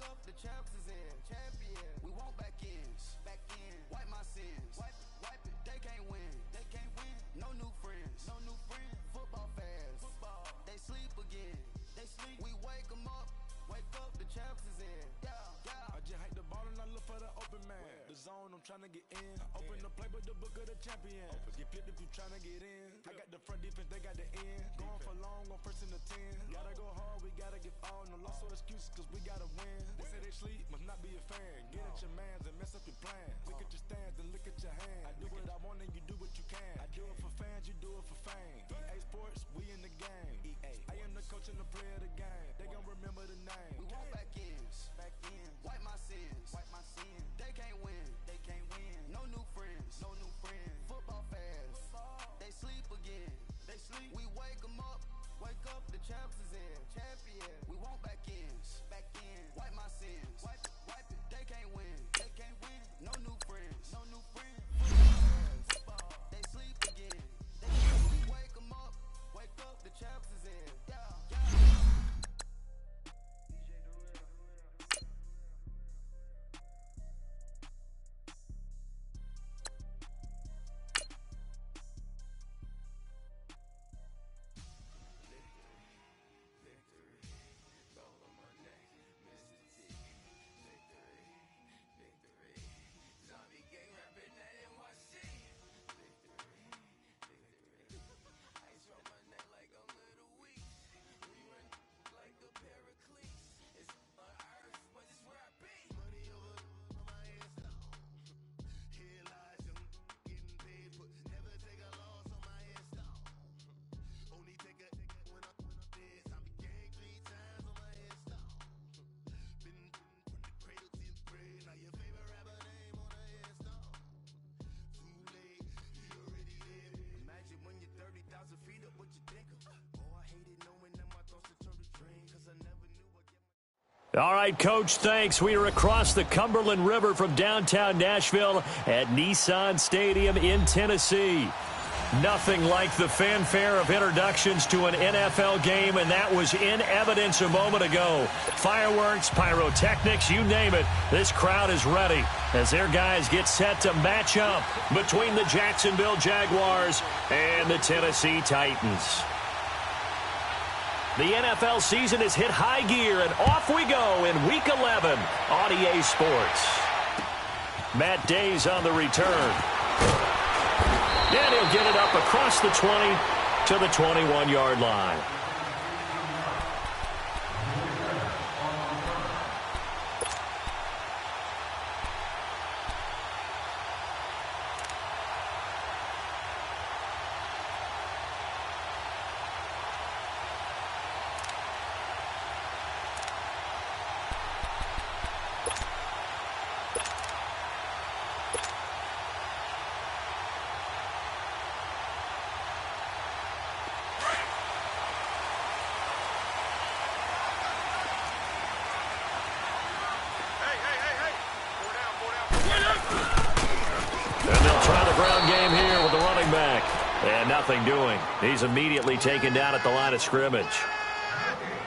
up, the champs is in. Champion. We want back ends. Back in. Wipe my sins. Wipe it. They can't win. They can't win. No new friends. No new friends. Football fans. Football. They sleep again. They sleep. We wake them up. Wake up, the champs is in. Yeah. I just hate the ball and I look for the open man. The zone, I'm trying to get in. Open the playbook, the book of the champion. Get flipped if you trying to get in. I got the front defense, they got the end. Going for long, on first and the 10. Gotta go hard, we gotta give all. No loss or excuses, cause we gotta win. They say they sleep, must not be a fan. Get at your mans and mess up your plan. Look at your stands and look at your hand. I do what I want and you do what you can. I do it for fans, you do it for fame. EA Sports, we in the game. I am the coach and the player of the game. They gon' remember the name. We want back ends. Back in. Wipe my sins. Wipe my sins. They can't win. They can't win. No new friends. No new friends. Football fans. They sleep again. They sleep. We wake them up. Wake up, the champs is in. Champion. We want back ends. Back in. Wipe my sins. Wipe it. They can't win. They can't win. No new friends. No new friends. Football fans. They sleep again. They sleep. We wake them up. Wake up, the champs is in. Yeah. All right, Coach, thanks. We are across the Cumberland River from downtown Nashville at Nissan Stadium in Tennessee. Nothing like the fanfare of introductions to an NFL game, and that was in evidence a moment ago. Fireworks, pyrotechnics, you name it. This crowd is ready as their guys get set to match up between the Jacksonville Jaguars and the Tennessee Titans. The NFL season has hit high gear, and off we go in Week 11 on EA Sports. Matt Day's on the return. And he'll get it up across the 20 to the 21-yard line. Game here with the running back. And nothing doing. He's immediately taken down at the line of scrimmage.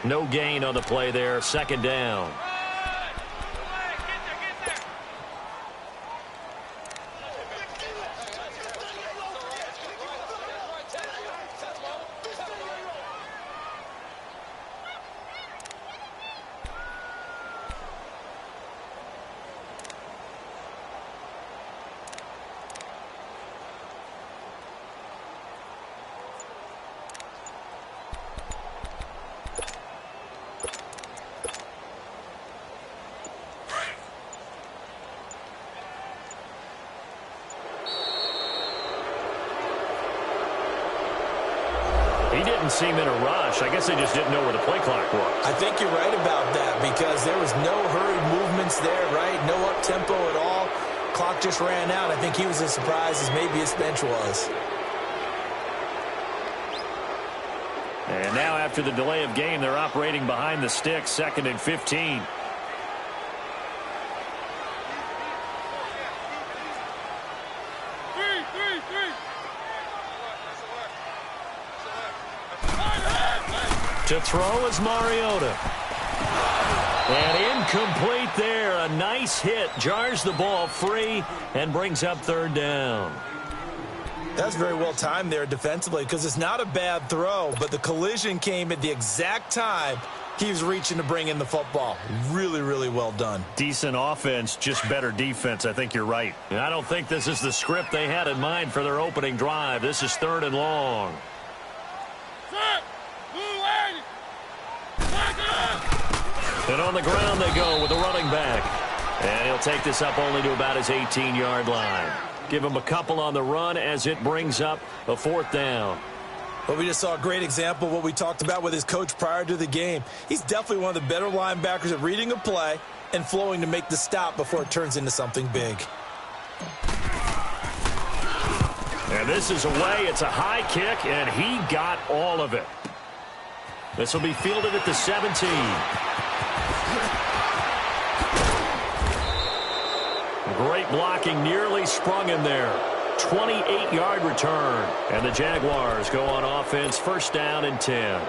No gain on the play there. Second down. He didn't seem in a rush. I guess they just didn't know where the play clock was. I think you're right about that because there was no hurried movements there, right? No up-tempo at all. Clock just ran out. I think he was as surprised as maybe his bench was. And now after the delay of game, they're operating behind the sticks, 2nd and 15. To throw is Mariota. And incomplete there. A nice hit. Jars the ball free and brings up third down. That's very well timed there defensively because it's not a bad throw, but the collision came at the exact time he was reaching to bring in the football. Really, really well done. Decent offense, just better defense. I think you're right. And I don't think this is the script they had in mind for their opening drive. This is third and long. And on the ground they go with the running back. And he'll take this up only to about his 18-yard line. Give him a couple on the run as it brings up a fourth down. But we just saw a great example of what we talked about with his coach prior to the game. He's definitely one of the better linebackers at reading a play and flowing to make the stop before it turns into something big. And this is away. It's a high kick, and he got all of it. This will be fielded at the 17. Great blocking, nearly sprung him there. 28-yard return. And the Jaguars go on offense, first down and 10.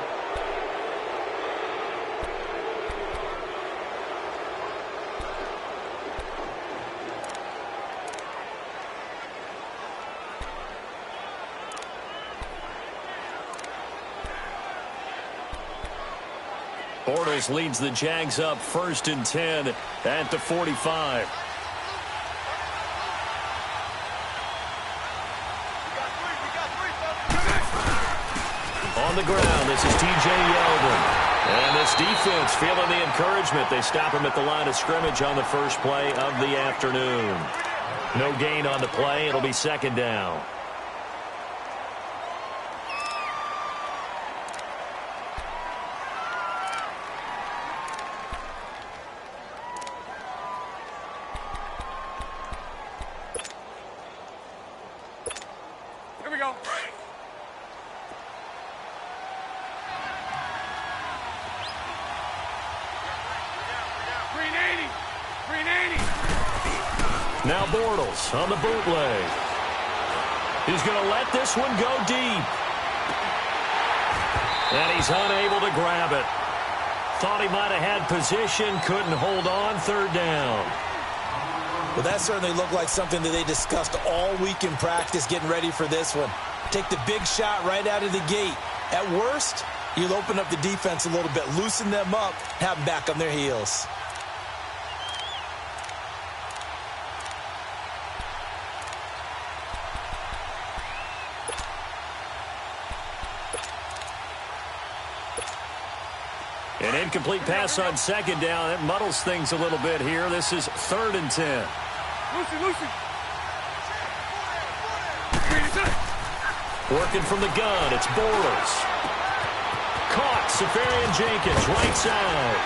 Bortles leads the Jags up first and 10 at the 45. On the ground, this is T.J. Yeldon. And this defense feeling the encouragement. They stop him at the line of scrimmage on the first play of the afternoon. No gain on the play. It'll be second down. Here we go. Now Bortles on the bootleg. He's going to let this one go deep. And he's unable to grab it. Thought he might have had position, couldn't hold on, third down. Well, that certainly looked like something that they discussed all week in practice getting ready for this one. Take the big shot right out of the gate. At worst, you'll open up the defense a little bit, loosen them up, have them back on their heels. An incomplete pass on second down. It muddles things a little bit here. This is third and 10. Lucy. Working from the gun, it's Bortles. Caught, Safarian Jenkins, right side.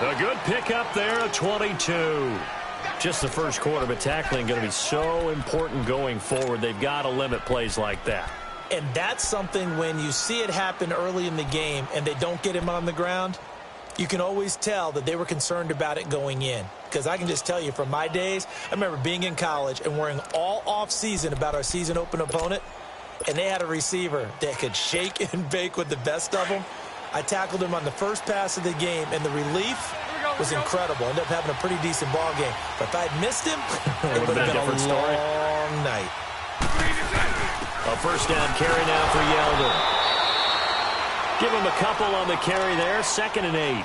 A good pickup there, a 22. Just the first quarter, but tackling going to be so important going forward. They've got to limit plays like that. And that's something when you see it happen early in the game and they don't get him on the ground, you can always tell that they were concerned about it going in. Because I can just tell you from my days, I remember being in college and worrying all off-season about our season open opponent, and they had a receiver that could shake and bake with the best of them. I tackled him on the first pass of the game, and the relief was incredible. Ended up having a pretty decent ball game. But if I had missed him, it would have been a different story. Long night. A first down carry now for Yeldon. Give him a couple on the carry there. 2nd and 8.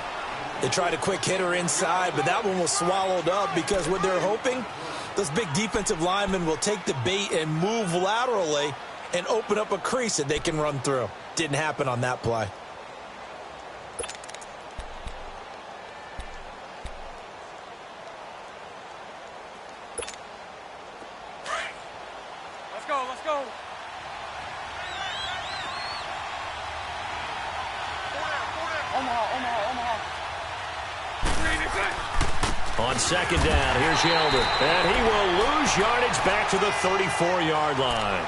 They tried a quick hitter inside, but that one was swallowed up because what they're hoping, those big defensive linemen will take the bait and move laterally and open up a crease that they can run through. Didn't happen on that play. Let's go. Omaha. On second down, here's Yeldon. And he will lose yardage back to the 34-yard line.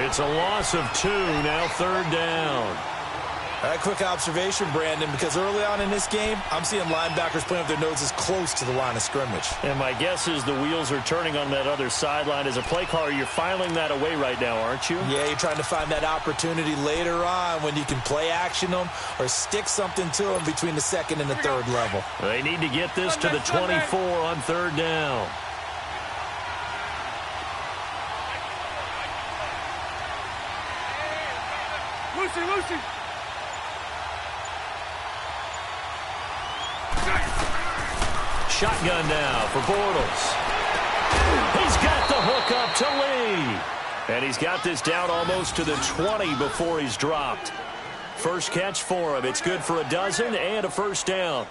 It's a loss of 2, now third down. All right, quick observation, Brandon, because early on in this game, I'm seeing linebackers playing with their noses close to the line of scrimmage. And my guess is the wheels are turning on that other sideline. As a play caller, you're filing that away right now, aren't you? Yeah, you're trying to find that opportunity later on when you can play action them or stick something to them between the second and the third level. They need to get this to the 24 on third down. Lucy. Shotgun now for Bortles. He's got the hook up to Lee. And he's got this down almost to the 20 before he's dropped. First catch for him. It's good for a dozen and a first down.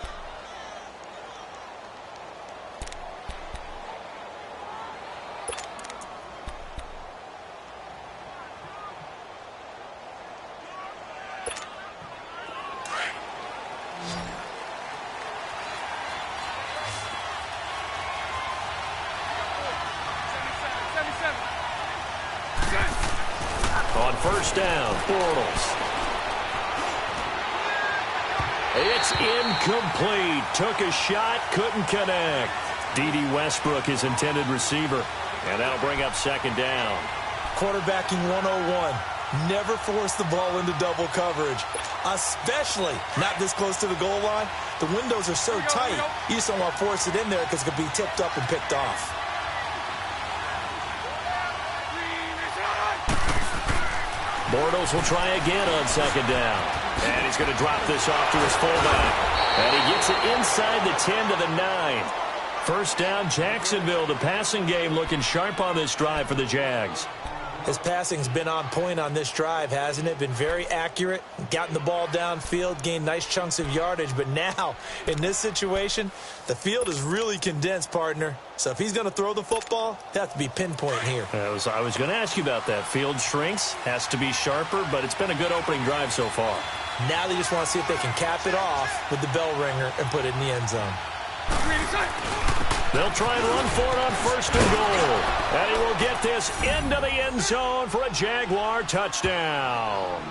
On first down, Bortles. It's incomplete. Took a shot, couldn't connect. D.D. Westbrook, his intended receiver. And that'll bring up second down. Quarterbacking 101. Never force the ball into double coverage, especially not this close to the goal line. The windows are so tight, you just don't want to force it in there because it could be tipped up and picked off. Bortles will try again on second down. And he's going to drop this off to his fullback. And he gets it inside the 10 to the 9. First down, Jacksonville. The passing game looking sharp on this drive for the Jags. His passing's been on point on this drive, hasn't it? Been very accurate, gotten the ball downfield, gained nice chunks of yardage. But now, in this situation, the field is really condensed, partner. So if he's going to throw the football, it has to be pinpoint here. I was going to ask you about that. Field shrinks, has to be sharper, but it's been a good opening drive so far. Now they just want to see if they can cap it off with the bell ringer and put it in the end zone. They'll try and run for it on first and goal. And he will get this into the end zone for a Jaguar touchdown.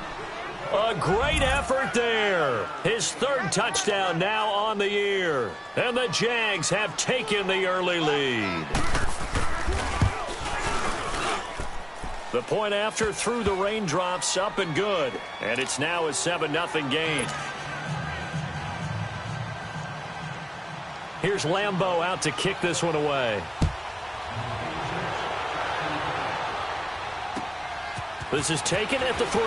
A great effort there. His third touchdown now on the year. And the Jags have taken the early lead. The point after through the raindrops, up and good. And it's now a 7-0 game. Here's Lambeau out to kick this one away. This is taken at the 3.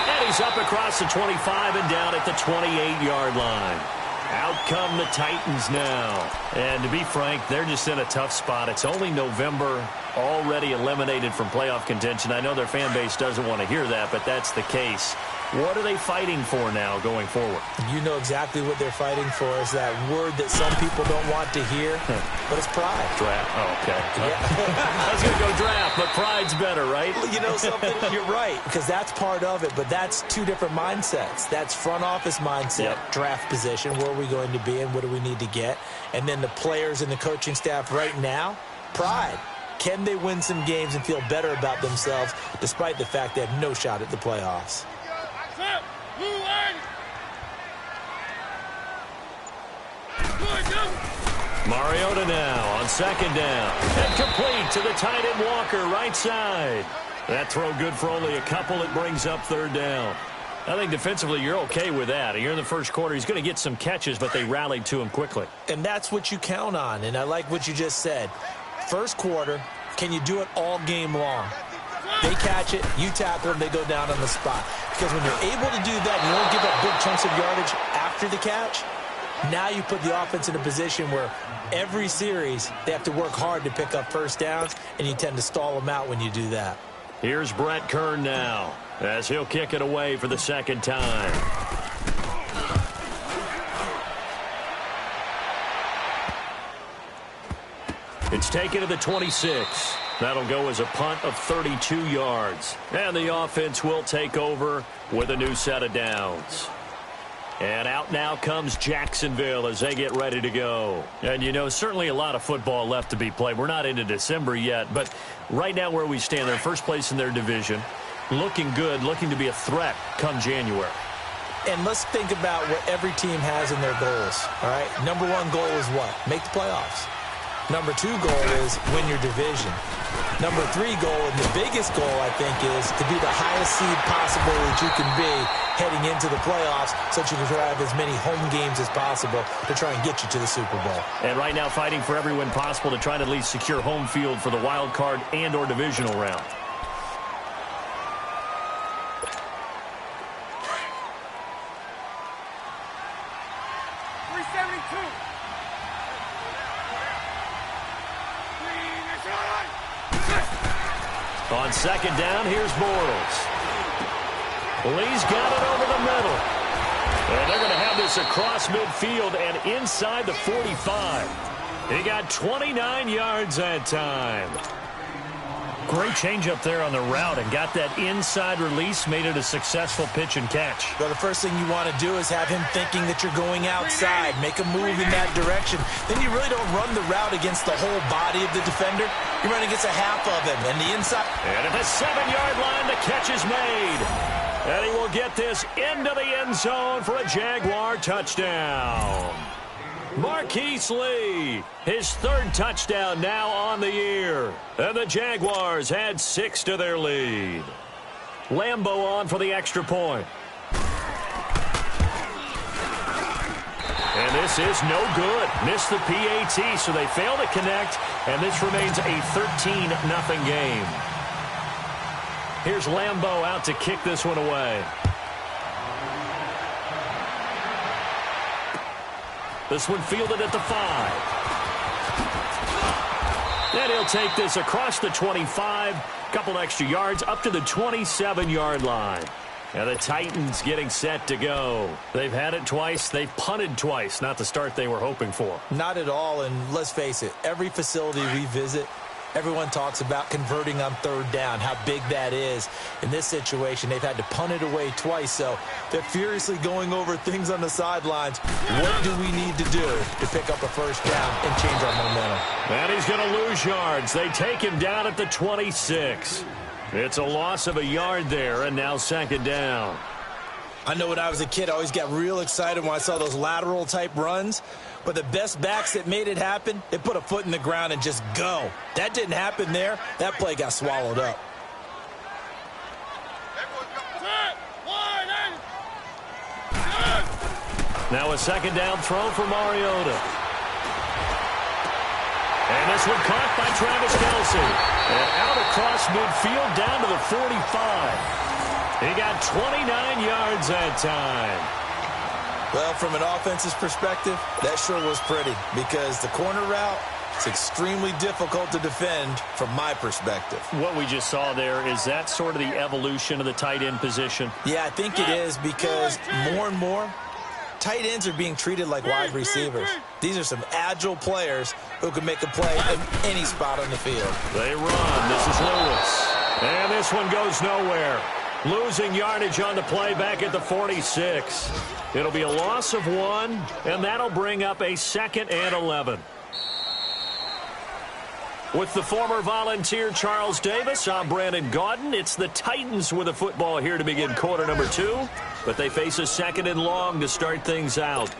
And he's up across the 25 and down at the 28-yard line. Out come the Titans now. And to be frank, they're just in a tough spot. It's only November, already eliminated from playoff contention. I know their fan base doesn't want to hear that, but that's the case. What are they fighting for now going forward? You know exactly what they're fighting for. Is that word that some people don't want to hear, but it's pride. Draft. Oh, okay. Yeah. I was going to go draft, but pride's better, right? You know something? You're right, because that's part of it, but that's two different mindsets. That's front office mindset, draft position, where are we going to be and what do we need to get? And then the players and the coaching staff right now, pride. Can they win some games and feel better about themselves despite the fact they have no shot at the playoffs? Mariota now on second down. And complete to the tight end Walker, right side. That throw good for only a couple. It brings up third down. I think defensively you're okay with that. You're in the first quarter. He's going to get some catches, but they rallied to him quickly. And that's what you count on, and I like what you just said. First quarter, can you do it all game long? They catch it, you tackle them, they go down on the spot. Because when you're able to do that, you don't give up big chunks of yardage after the catch. Now you put the offense in a position where every series they have to work hard to pick up first downs, and you tend to stall them out when you do that. Here's Brett Kern now as he'll kick it away for the second time. It's taken to the 26. That'll go as a punt of 32 yards. And the offense will take over with a new set of downs. And out now comes Jacksonville as they get ready to go. And, you know, certainly a lot of football left to be played. We're not into December yet, but right now where we stand, they're first place in their division. looking good, looking to be a threat come January. And let's think about what every team has in their goals, all right? Number one goal is what? Make the playoffs. Number two goal is win your division. Number three goal, and the biggest goal, I think, is to be the highest seed possible that you can be heading into the playoffs so that you can drive as many home games as possible to try and get you to the Super Bowl. And right now fighting for every win possible to try to at least secure home field for the wild card and or divisional round. On second down, here's Bortles. Lee's got it over the middle. And they're going to have this across midfield and inside the 45. He got 29 yards that time. Great change up there on the route and got that inside release, made it a successful pitch and catch. Well, the first thing you want to do is have him thinking that you're going outside, make a move in that direction. Then you really don't run the route against the whole body of the defender. You run against a half of him and the inside. And at the 7-yard line, the catch is made. And he will get this into the end zone for a Jaguar touchdown. Marquise Lee, his third touchdown now on the year. And the Jaguars had 6 to their lead. Lambeau on for the extra point. And this is no good. Missed the PAT, so they fail to connect, and this remains a 13-0 game. Here's Lambeau out to kick this one away. This one fielded at the 5. And he'll take this across the 25, couple extra yards up to the 27-yard line. And the Titans getting set to go. They've had it twice. They've punted twice. Not the start they were hoping for. Not at all, and let's face it, every facility we visit, everyone talks about converting on third down, how big that is. In this situation, they've had to punt it away twice, so they're furiously going over things on the sidelines. What do we need to do to pick up a first down and change our momentum? And he's going to lose yards. They take him down at the 26. It's a loss of a yard there, and now second down. I know when I was a kid, I always got real excited when I saw those lateral-type runs. But the best backs that made it happen, they put a foot in the ground and just go. That didn't happen there. That play got swallowed up. Now a second down throw for Mariota. And this one caught by Travis Kelce. And out across midfield down to the 45. He got 29 yards that time. Well, from an offense's perspective, that sure was pretty because the corner route is extremely difficult to defend from my perspective. What we just saw there, is that sort of the evolution of the tight end position? Yeah, I think it is because more and more, tight ends are being treated like wide receivers. These are some agile players who can make a play in any spot on the field. They run. This is Lewis. And this one goes nowhere. Losing yardage on the play back at the 46. It'll be a loss of 1, and that'll bring up a 2nd and 11. With the former Volunteer Charles Davis, I'm Brandon Gaudin. It's the Titans with the football here to begin quarter number 2, but they face a 2nd and long to start things out.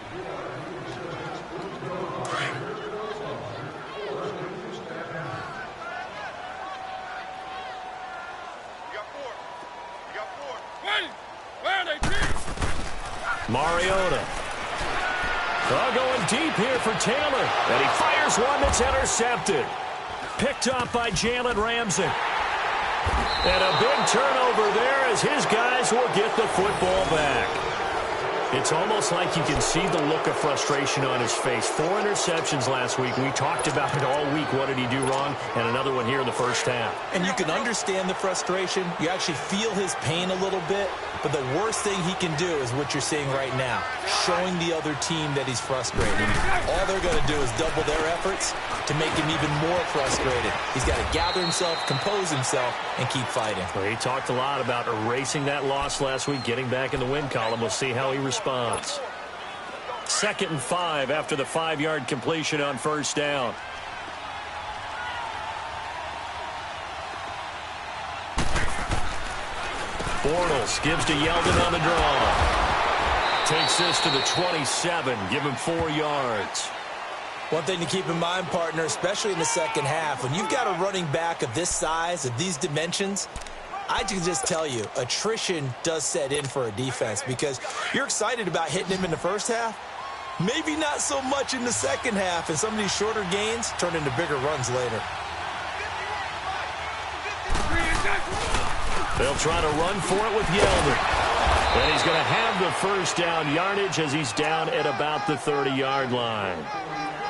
Mariota. Going deep here for Taylor. And he fires one that's intercepted. Picked up by Jalen Ramsey. And a big turnover there as his guys will get the football back. It's almost like you can see the look of frustration on his face. 4 interceptions last week. We talked about it all week. What did he do wrong? And another one here in the first half. And you can understand the frustration. You actually feel his pain a little bit. But the worst thing he can do is what you're seeing right now, showing the other team that he's frustrated. All they're going to do is double their efforts to make him even more frustrated. He's got to gather himself, compose himself, and keep fighting. Well, he talked a lot about erasing that loss last week, getting back in the win column. We'll see how he responds. 2nd and 5 after the 5-yard completion on first down. Bortles gives to Yeldon on the draw. Takes this to the 27. Give him 4 yards. One thing to keep in mind, partner, especially in the second half, when you've got a running back of this size, of these dimensions, I can just tell you, attrition does set in for a defense because you're excited about hitting him in the first half. Maybe not so much in the second half, and some of these shorter gains turn into bigger runs later. They'll try to run for it with Yeldon. And he's going to have the first down yardage as he's down at about the 30-yard line.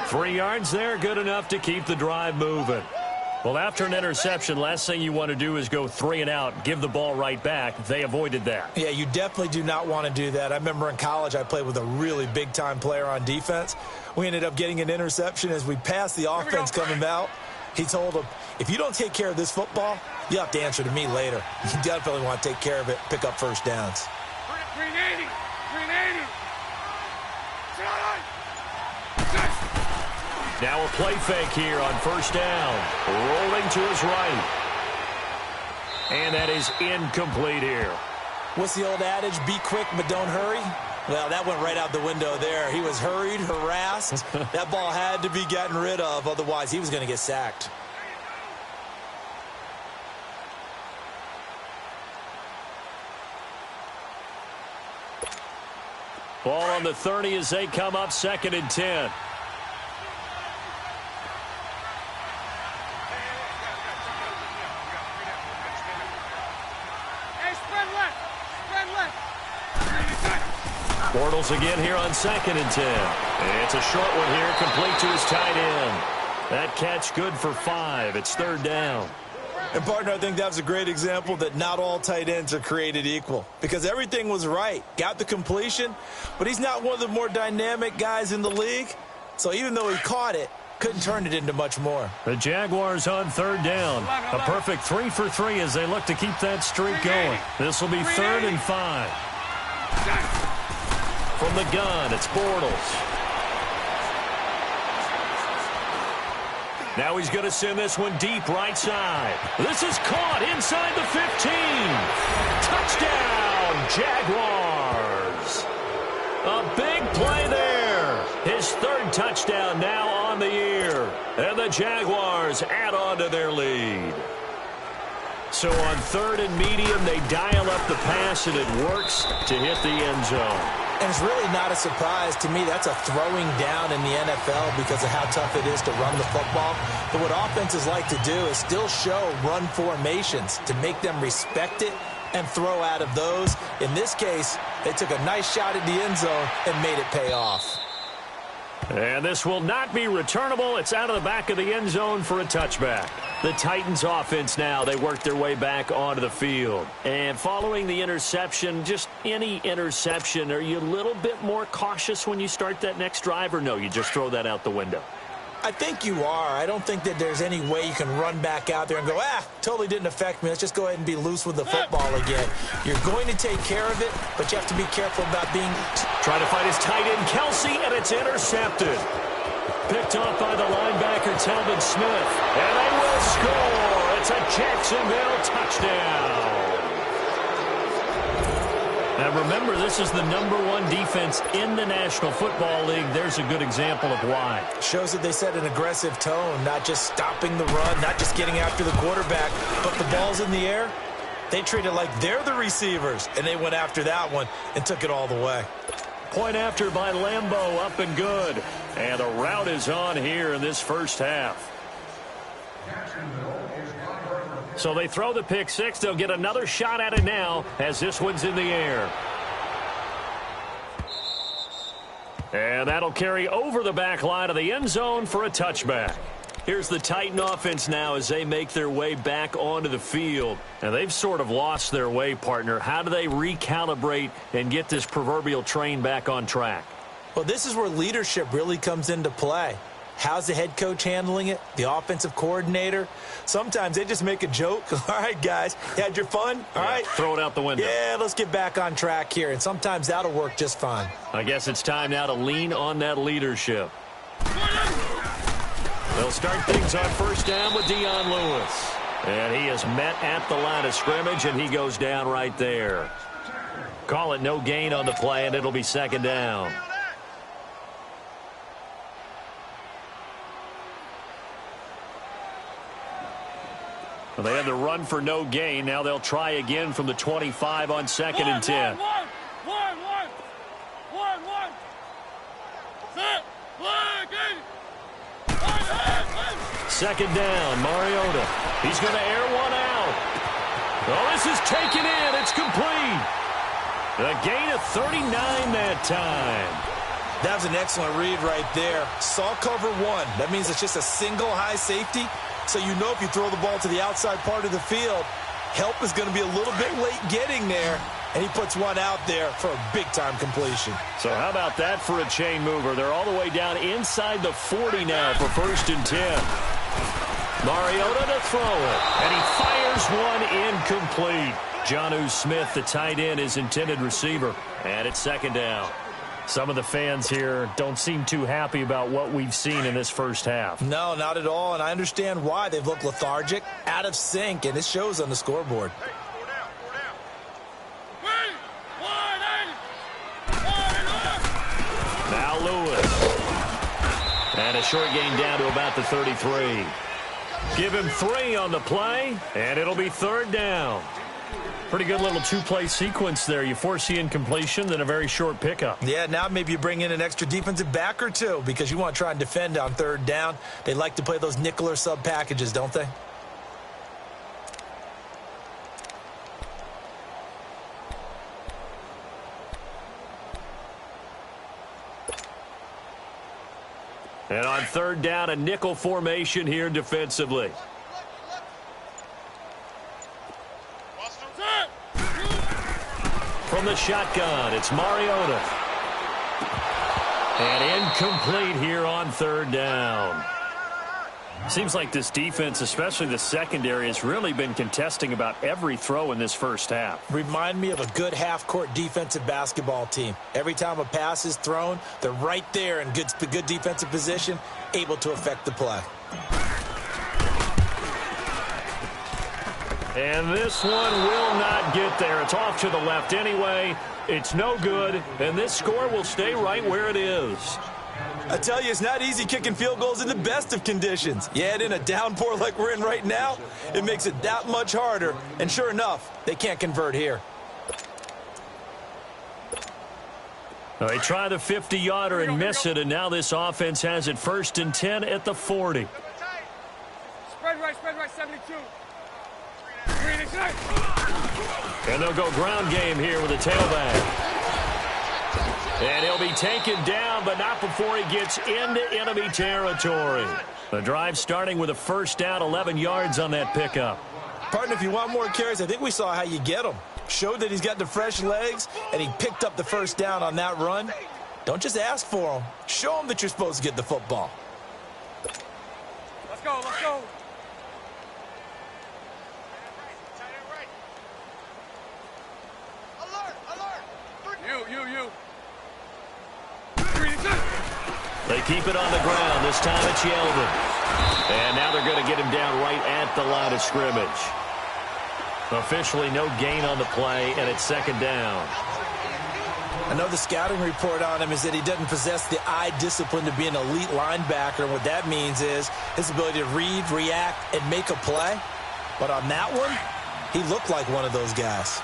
3 yards there, good enough to keep the drive moving. Well, after an interception, last thing you want to do is go 3 and out, give the ball right back. They avoided that. Yeah, you definitely do not want to do that. I remember in college I played with a really big-time player on defense. We ended up getting an interception as we passed the offense coming out. He told him, if you don't take care of this football, you have to answer to me later. You definitely want to take care of it, pick up first downs. 380. 380. Now a play fake here on first down. Rolling to his right. And that is incomplete here. What's the old adage? Be quick, but don't hurry. Well, that went right out the window there. He was hurried, harassed. That ball had to be gotten rid of. Otherwise, he was going to get sacked. Ball on the 30 as they come up 2nd and 10. Bortles again here on 2nd and 10. It's a short one here, complete to his tight end. That catch good for 5. It's 3rd down. And, partner, I think that was a great example that not all tight ends are created equal because everything was right. Got the completion, but he's not one of the more dynamic guys in the league. So even though he caught it, couldn't turn it into much more. The Jaguars on 3rd down. A perfect 3 for 3 as they look to keep that streak going. This will be 3rd and 5. From the gun, it's Bortles. Now he's going to send this one deep right side. This is caught inside the 15. Touchdown, Jaguars. A big play there. His 3rd touchdown now on the year. And the Jaguars add on to their lead. So on 3rd and medium, they dial up the pass, and it works to hit the end zone. And it's really not a surprise to me. That's a throwing down in the NFL because of how tough it is to run the football. But what offenses like to do is still show run formations to make them respect it and throw out of those. In this case, they took a nice shot at the end zone and made it pay off. And this will not be returnable. It's out of the back of the end zone for a touchback. The Titans offense now, they work their way back onto the field. And following the interception, just any interception, are you a little bit more cautious when you start that next drive, or no, you just throw that out the window? I think you are. I don't think that there's any way you can run back out there and go, totally didn't affect me. Let's just go ahead and be loose with the football again. You're going to take care of it, but you have to be careful about being... Trying to find his tight end, Kelsey, and it's intercepted. Picked off by the linebacker, Telvin Smith. And they will score. It's a Jacksonville touchdown. Now remember, this is the #1 defense in the National Football League. There's a good example of why. Shows that they set an aggressive tone, not just stopping the run, not just getting after the quarterback, but the ball's in the air. They treat it like they're the receivers, and they went after that one and took it all the way. Point after by Lambeau, up and good. And the route is on here in this first half. So they throw the pick six. They'll get another shot at it now as this one's in the air. And that'll carry over the back line of the end zone for a touchback. Here's the Titan offense now as they make their way back onto the field. And they've sort of lost their way, partner. How do they recalibrate and get this proverbial train back on track? Well, this is where leadership really comes into play. How's the head coach handling it? The offensive coordinator? Sometimes they just make a joke. All right, guys, you had your fun? All right. Throw it out the window. Yeah, let's get back on track here. And sometimes that'll work just fine. I guess it's time now to lean on that leadership. They'll start things on first down with Dion Lewis. And he is met at the line of scrimmage, and he goes down right there. Call it no gain on the play, and it'll be second down. Well, they had the run for no gain. Now they'll try again from the 25 on second and 10. Second down, Mariota. He's going to air one out. Oh, this is taken in. It's complete. A gain of 39 that time. That was an excellent read right there. Saw cover one. That means it's just a single high safety. So you know if you throw the ball to the outside part of the field, help is going to be a little bit late getting there. And he puts one out there for a big-time completion. So how about that for a chain mover? They're all the way down inside the 40 now for first and 10. Mariota to throw it. And he fires one incomplete. Jonnu Smith, the tight end, his intended receiver. And it's second down. Some of the fans here don't seem too happy about what we've seen in this first half. No, not at all, and I understand why. They've looked lethargic, out of sync, and it shows on the scoreboard. Now Lewis. And a short gain down to about the 33. Give him 3 on the play, and it'll be third down. Pretty good little two-play sequence there. You force the incompletion, then a very short pickup. Yeah, now maybe you bring in an extra defensive back or two because you want to try and defend on third down. They like to play those nickel or sub packages, don't they? And on third down, a nickel formation here defensively. From the shotgun, it's Mariota. And incomplete here on third down. Seems like this defense, especially the secondary, has really been contesting about every throw in this first half. Remind me of a good half-court defensive basketball team. Every time a pass is thrown, they're right there in good defensive position, able to affect the play. And this one will not get there. It's off to the left anyway. It's no good, and this score will stay right where it is. I tell you, it's not easy kicking field goals in the best of conditions. You add in a downpour like we're in right now, it makes it that much harder. And sure enough, they can't convert here. They try the 50-yarder and miss it, and now this offense has it first and 10 at the 40. Spread right, 72. And they'll go ground game here with a tailback. And he'll be taken down, but not before he gets into enemy territory. The drive starting with a first down, 11 yards on that pickup. Partner, if you want more carries, I think we saw how you get them. Showed that he's got the fresh legs, and he picked up the first down on that run. Don't just ask for him. Show him that you're supposed to get the football. Let's go, let's go. You. They keep it on the ground. This time it's Yeldon. And now they're going to get him down right at the line of scrimmage. Officially no gain on the play, and it's second down. I know the scouting report on him is that he doesn't possess the eye discipline to be an elite linebacker. And what that means is his ability to read, react, and make a play. But on that one, he looked like one of those guys.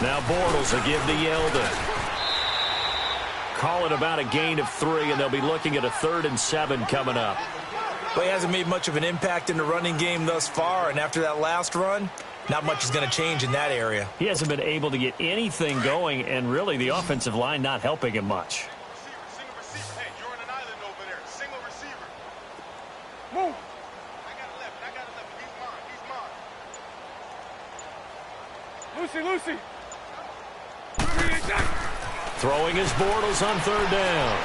Now Bortles will give to Yeldon. Call it about a gain of 3, and they'll be looking at a 3rd and 7 coming up. Well, he hasn't made much of an impact in the running game thus far, and after that last run, not much is going to change in that area. He hasn't been able to get anything going, and really the offensive line not helping him much. Single receiver. Hey, you're on an island over there. Single receiver. Move. I got 11. He's mine. Lucy. Throwing his Bortles on third down.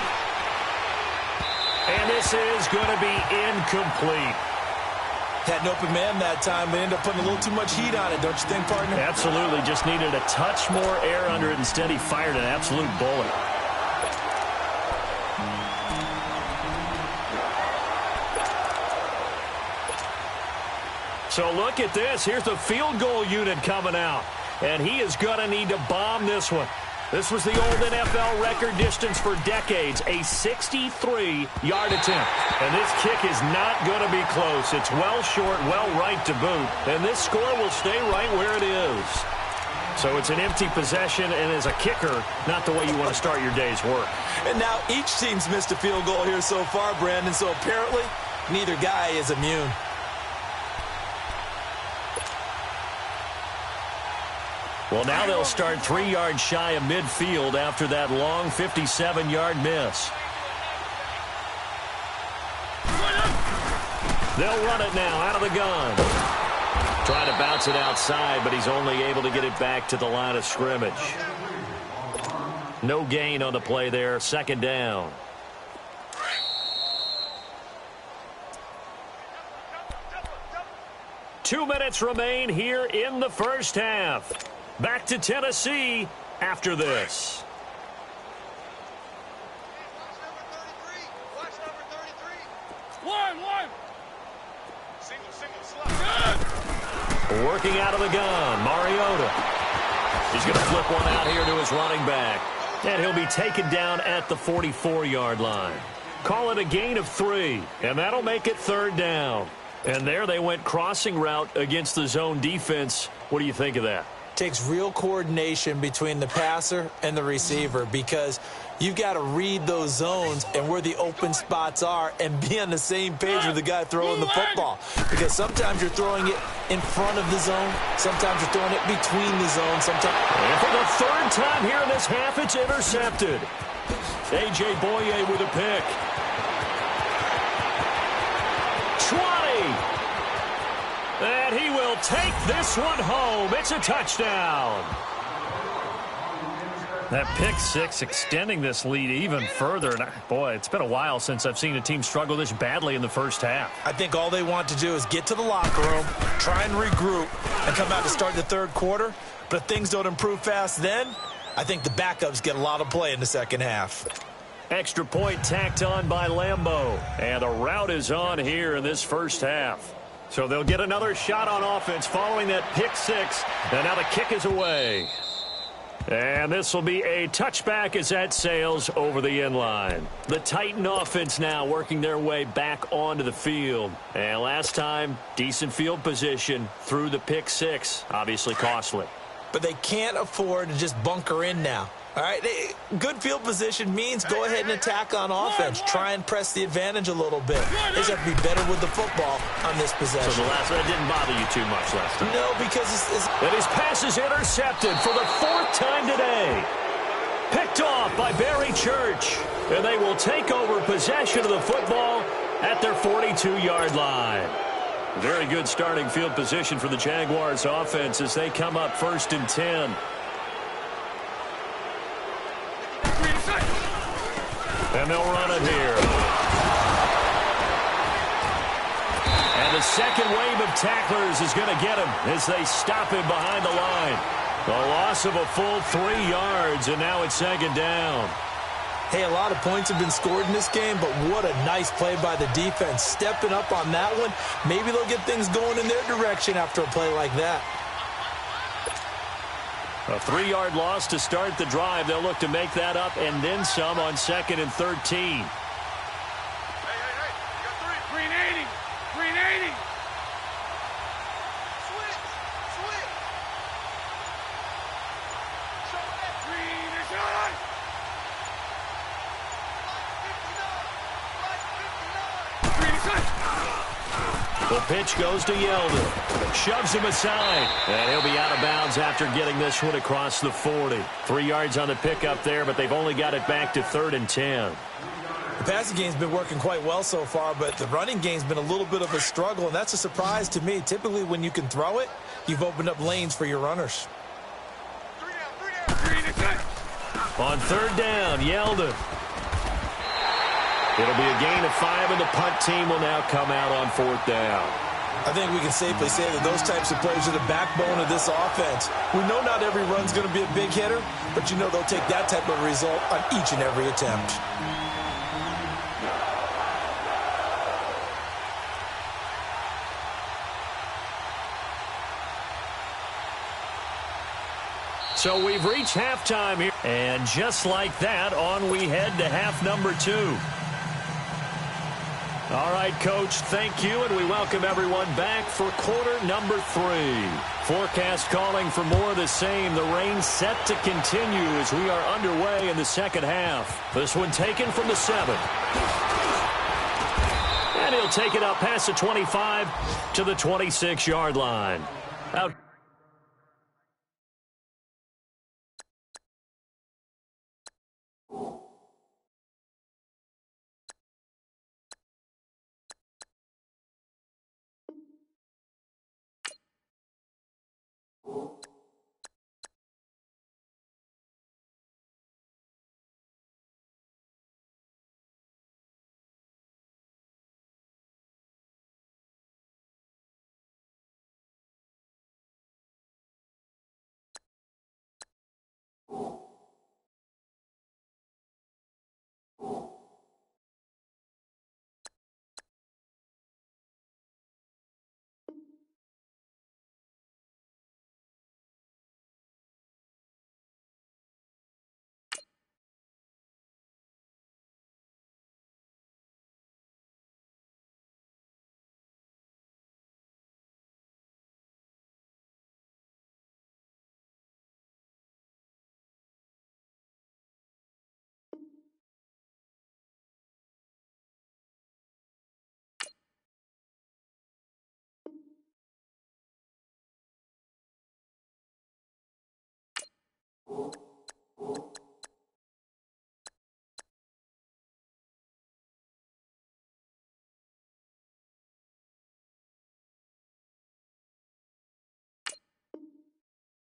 And this is going to be incomplete. Had an open man that time, but ended up putting a little too much heat on it, don't you think, partner? Absolutely. Just needed a touch more air under it. Instead, he fired an absolute bullet. So look at this. Here's the field goal unit coming out. And he is going to need to bomb this one. This was the old NFL record distance for decades, a 63-yard attempt. And this kick is not going to be close. It's well short, well right to boot. And this score will stay right where it is. So it's an empty possession, and as a kicker, not the way you want to start your day's work. And now each team's missed a field goal here so far, Brandon, so apparently neither guy is immune. Well, now they'll start 3 yards shy of midfield after that long 57-yard miss. They'll run it now out of the gun. Trying to bounce it outside, but he's only able to get it back to the line of scrimmage. No gain on the play there. Second down. Two minutes remain here in the first half. Back to Tennessee after this. Watch number 33. One. Single, slide. Working out of the gun, Mariota. He's going to flip one out here to his running back. And he'll be taken down at the 44-yard line. Call it a gain of 3, and that'll make it third down. And there they went crossing route against the zone defense. What do you think of that? Takes real coordination between the passer and the receiver because you've got to read those zones and where the open spots are and be on the same page with the guy throwing the football. Because sometimes you're throwing it in front of the zone. Sometimes you're throwing it between the zones. And for the third time here in this half, it's intercepted. A.J. Boye with a pick. 20. And he will take this one home. It's a touchdown. That pick six extending this lead even further. And boy, it's been a while since I've seen a team struggle this badly in the first half. I think all they want to do is get to the locker room, try and regroup, and come out to start the third quarter. But if things don't improve fast then, I think the backups get a lot of play in the second half. Extra point tacked on by Lambeau. And the route is on here in this first half. So they'll get another shot on offense following that pick six. And now the kick is away. And this will be a touchback as that sails over the end line. The Titan offense now working their way back onto the field. And last time, decent field position through the pick six. Obviously costly. But they can't afford to just bunker in now. All right, good field position means go ahead and attack on offense. Try and press the advantage a little bit. They just have to be better with the football on this possession. So the last one didn't bother you too much last time? No, because And his pass is intercepted for the fourth time today. Picked off by Barry Church. And they will take over possession of the football at their 42-yard line. Very good starting field position for the Jaguars offense as they come up 1st and 10. And they'll run it here. And the second wave of tacklers is going to get him as they stop him behind the line. A loss of a full 3 yards, and now it's second down. Hey, a lot of points have been scored in this game, but what a nice play by the defense. Stepping up on that one, maybe they'll get things going in their direction after a play like that. A 3-yard loss to start the drive. They'll look to make that up and then some on 2nd and 13. Hey, you got 3. Green 80. Green 80. Switch. Show that. Green is on. Green is on. The pitch goes to Yeldon. Shoves him aside. And he'll be out of bounds after getting this one across the 40. 3 yards on the pickup there, but they've only got it back to 3rd and 10. The passing game's been working quite well so far, but the running game's been a little bit of a struggle, and that's a surprise to me. Typically, when you can throw it, you've opened up lanes for your runners. 3 down. Green is on. On 3rd down, Yeldon. It'll be a gain of 5, and the punt team will now come out on 4th down. I think we can safely say that those types of plays are the backbone of this offense. We know not every run's going to be a big hitter, but you know they'll take that type of result on each and every attempt. So we've reached halftime here. And just like that, on we head to half number 2. All right, Coach, thank you, and we welcome everyone back for quarter number 3. Forecast calling for more of the same. The rain set to continue as we are underway in the second half. This one taken from the 7. And he'll take it up past the 25 to the 26-yard line. Out.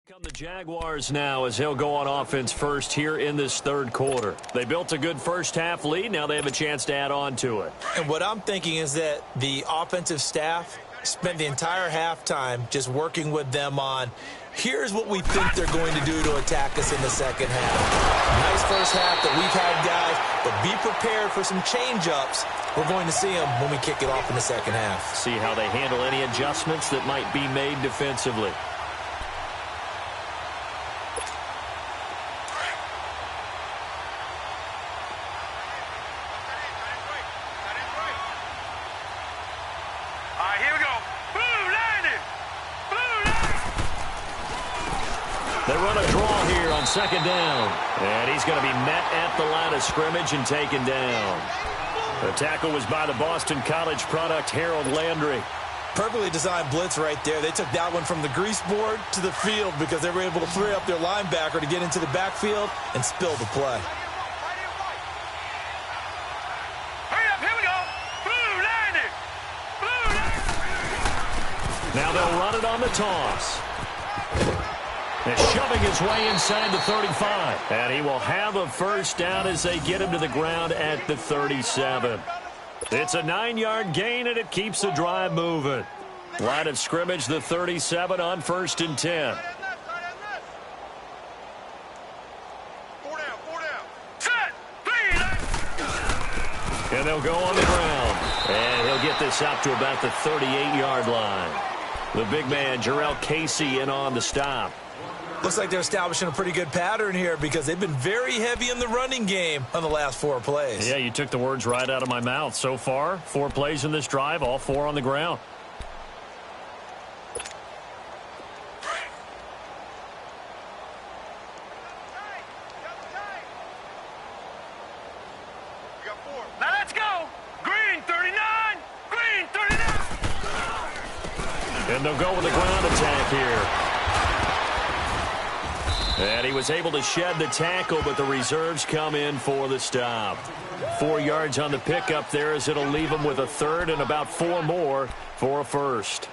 Come the Jaguars now as he'll go on offense first here in this third quarter. They built a good first-half lead. Now they have a chance to add on to it. And what I'm thinking is that the offensive staff spent the entire halftime just working with them on, here's what we think they're going to do to attack us in the second half. Nice first half that we've had, guys, but be prepared for some change-ups. We're going to see them when we kick it off in the second half. See how they handle any adjustments that might be made defensively. Second down, and he's going to be met at the line of scrimmage and taken down. The tackle was by the Boston College product, Harold Landry. Perfectly designed blitz right there. They took that one from the grease board to the field because they were able to free up their linebacker to get into the backfield and spill the play. Hurry up, here we go. Blue, Landry. Blue, Landry. Now they'll run it on the toss. And shoving his way inside the 35. And he will have a first down as they get him to the ground at the 37. It's a 9-yard gain, and it keeps the drive moving. Line of scrimmage, the 37 on 1st and 10. 4 down. Set. 3. And they'll go on the ground. And he'll get this out to about the 38-yard line. The big man, Jarrell Casey, in on the stop. Looks like they're establishing a pretty good pattern here because they've been very heavy in the running game on the last 4 plays. Yeah, you took the words right out of my mouth. So far, 4 plays in this drive, all 4 on the ground. Now let's go. Green 39. Green 39. And they'll go with a ground attack here. And he was able to shed the tackle, but the reserves come in for the stop. 4 yards on the pickup there as it'll leave him with a third and about 4 more for a first.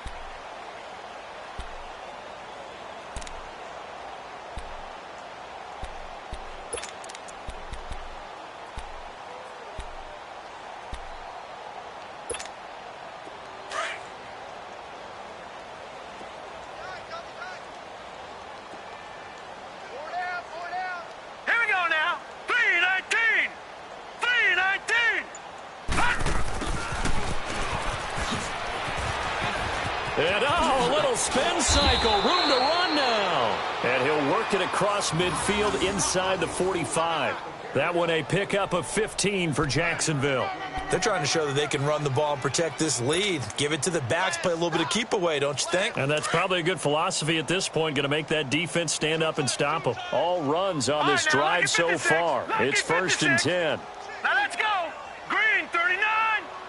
And a little spin cycle. Room to run now. And he'll work it across midfield inside the 45. That one a pickup of 15 for Jacksonville. They're trying to show that they can run the ball and protect this lead. Give it to the backs, play a little bit of keep away, don't you think? And that's probably a good philosophy at this point, going to make that defense stand up and stop them. All runs on this drive so far. It's 1st and 10. Now let's go. Green, 39.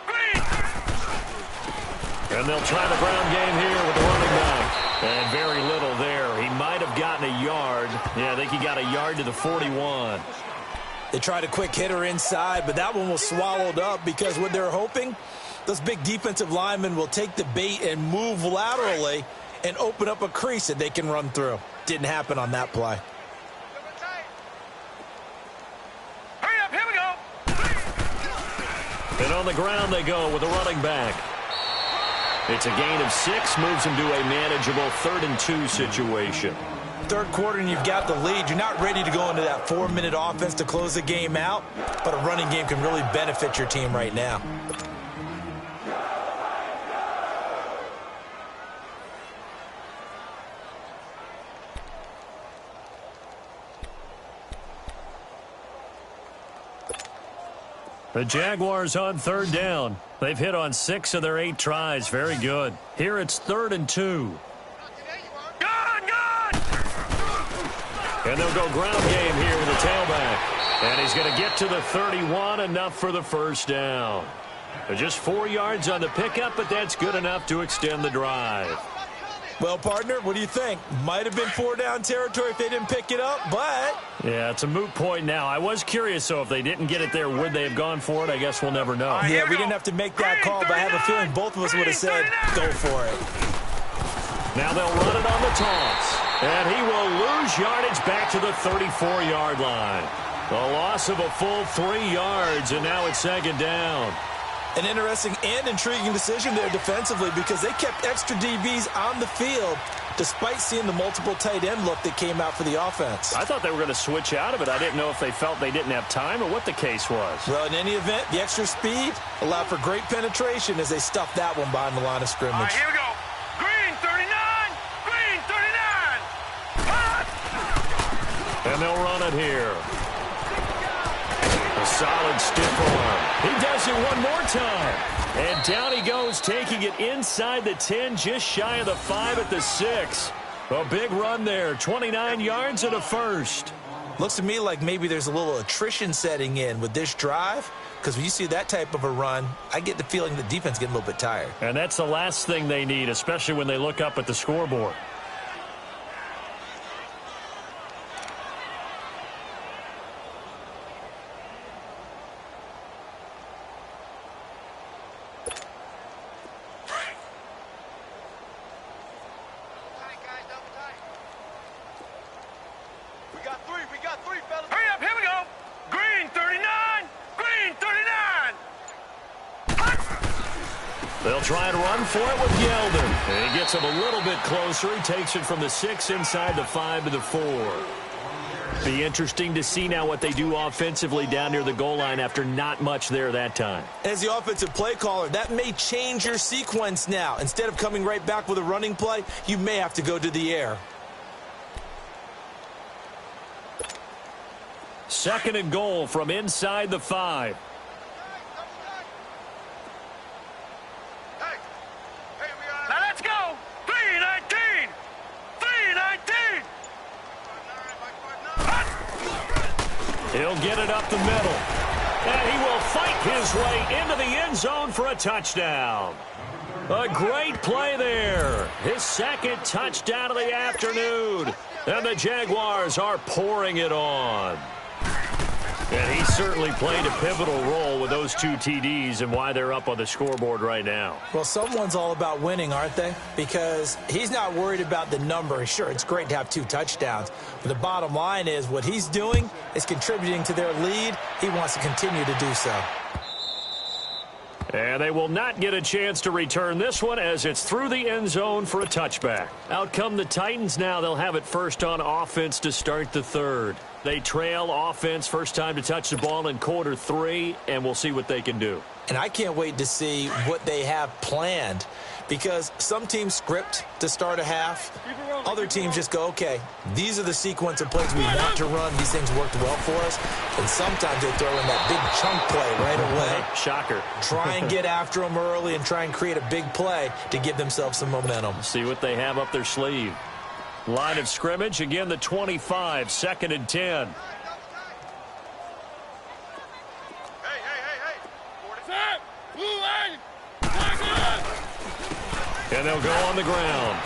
Green. And they'll try the ground game here with the running back. And very little there. He might have gotten a yard. Yeah, I think he got a yard to the 41. They tried a quick hitter inside, but that one was swallowed up because what they're hoping, those big defensive linemen will take the bait and move laterally and open up a crease that they can run through. Didn't happen on that play. Hurry up, here we go. And on the ground they go with the running back. It's a gain of 6, moves him to a manageable 3rd and 2 situation. Third quarter and you've got the lead. You're not ready to go into that 4-minute offense to close the game out, but a running game can really benefit your team right now. The Jaguars on 3rd down. They've hit on 6 of their 8 tries. Very good. Here it's 3rd and 2. And they'll go ground game here with the tailback. And he's going to get to the 31, enough for the first down. Just 4 yards on the pickup, but that's good enough to extend the drive. Well, partner, what do you think? Might have been 4-down territory if they didn't pick it up, but... Yeah, it's a moot point now. I was curious, so if they didn't get it there, would they have gone for it? I guess we'll never know. Yeah, we didn't have to make that call, but I have a feeling both of us would have said, go for it. Now they'll run it on the toss. And he will lose yardage back to the 34-yard line. A loss of a full 3 yards, and now it's 2nd down. An interesting and intriguing decision there defensively because they kept extra DBs on the field despite seeing the multiple tight end look that came out for the offense. I thought they were going to switch out of it. I didn't know if they felt they didn't have time or what the case was. Well, in any event, the extra speed allowed for great penetration as they stuffed that one behind the line of scrimmage. All right, here we go. Green, 39. Green, 39. And they'll run it here. A solid stiff arm. He does it one more time. And down he goes, taking it inside the 10, just shy of the 5 at the 6. A big run there, 29 yards and a first. Looks to me like maybe there's a little attrition setting in with this drive, because when you see that type of a run, I get the feeling the defense getting a little bit tired. And that's the last thing they need, especially when they look up at the scoreboard. They'll try and run for it with Yeldon. And he gets him a little bit closer. He takes it from the 6 inside the 5 to the 4. Be interesting to see now what they do offensively down near the goal line after not much there that time. As the offensive play caller, that may change your sequence now. Instead of coming right back with a running play, you may have to go to the air. 2nd and goal from inside the 5. Now let's go. 319. 319. He'll get it up the middle. And he will fight his way into the end zone for a touchdown. A great play there. His 2nd touchdown of the afternoon. And the Jaguars are pouring it on. And he certainly played a pivotal role with those 2 TDs and why they're up on the scoreboard right now. Well, someone's all about winning, aren't they? Because he's not worried about the number. Sure, it's great to have 2 touchdowns. But the bottom line is what he's doing is contributing to their lead. He wants to continue to do so. And they will not get a chance to return this one as it's through the end zone for a touchback. Out come the Titans now. They'll have it first on offense to start the 3rd. They trail offense, first time to touch the ball in quarter 3, and we'll see what they can do. And I can't wait to see what they have planned Because some teams script to start a half. Other teams just go, okay, these are the sequence of plays we want to run. These things worked well for us. And sometimes they throw in that big chunk play right away. Shocker. Try and get after them early and try and create a big play to give themselves some momentum. See what they have up their sleeve. Line of scrimmage, again the 25, 2nd and 10. And they'll go on the ground.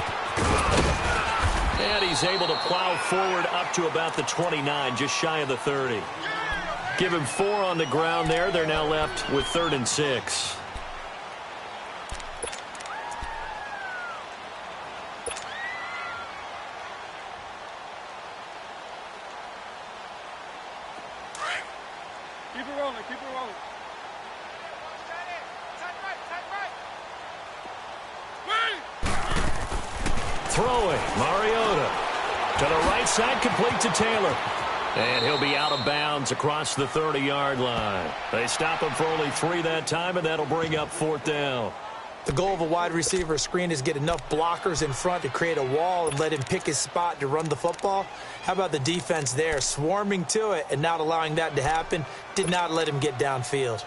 And he's able to plow forward up to about the 29, just shy of the 30. Give him 4 on the ground there. They're now left with 3rd and 6. Keep it rolling, keep it rolling. Throwing, Mariota. To the right side, complete to Taylor. And he'll be out of bounds across the 30-yard line. They stop him for only 3 that time, and that'll bring up 4th down. The goal of a wide receiver screen is get enough blockers in front to create a wall and let him pick his spot to run the football. How about the defense there, swarming to it and not allowing that to happen? Did not let him get downfield.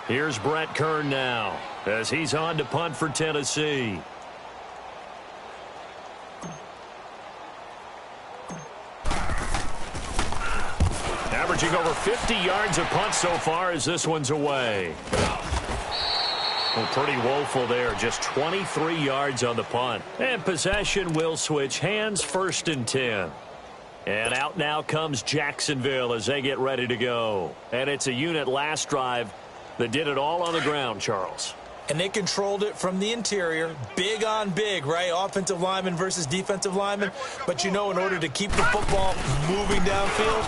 Here's Brett Kern now as he's on to punt for Tennessee. Averaging over 50 yards a punt so far as this one's away. Well, pretty woeful there. Just 23 yards on the punt. And possession will switch hands, 1st and 10. And out now comes Jacksonville as they get ready to go. And it's a unit last drive that did it all on the ground, Charles. And they controlled it from the interior, big on big, right? Offensive lineman versus defensive lineman. But, you know, in order to keep the football moving downfield,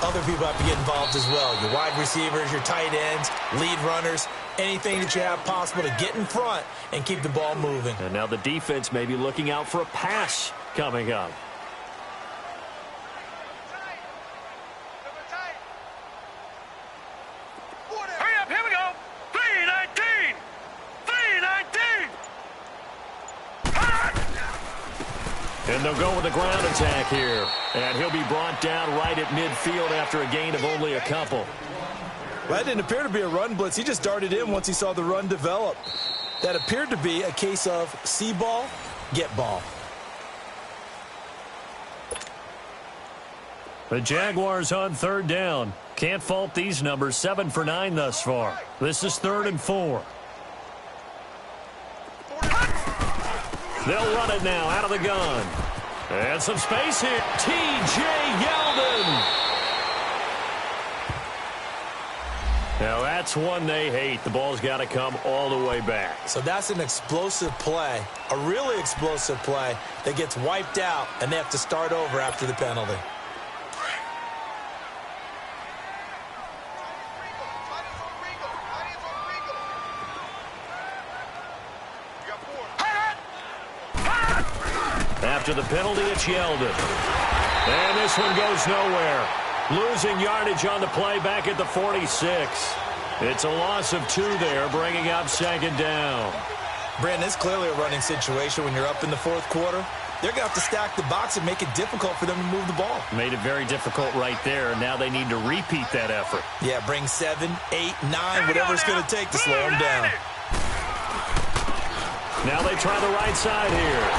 other people have to get involved as well. Your wide receivers, your tight ends, lead runners, anything that you have possible to get in front and keep the ball moving. And now the defense may be looking out for a pass coming up. Hurry up, here we go. 319. 319. And they'll go with the ground attack here. And he'll be brought down right at midfield after a gain of only a couple. Well, that didn't appear to be a run blitz. He just darted in once he saw the run develop. That appeared to be a case of see ball, get ball. The Jaguars on 3rd down. Can't fault these numbers. 7 for 9 thus far. This is 3rd and 4. They'll run it now out of the gun. And some space here. T.J. Yeldon. Now that's one they hate. The ball's got to come all the way back. So that's an explosive play, a really explosive play that gets wiped out, and they have to start over after the penalty. After the penalty, it's Yeldon. And this one goes nowhere. Losing yardage on the play back at the 46. It's a loss of 2 there, bringing up 2nd down. Brandon, it's clearly a running situation when you're up in the 4th quarter. They're going to have to stack the box and make it difficult for them to move the ball. Made it very difficult right there. Now they need to repeat that effort. Yeah, bring 7, 8, 9, whatever it's going to take to slow them down. Now they try the right side here.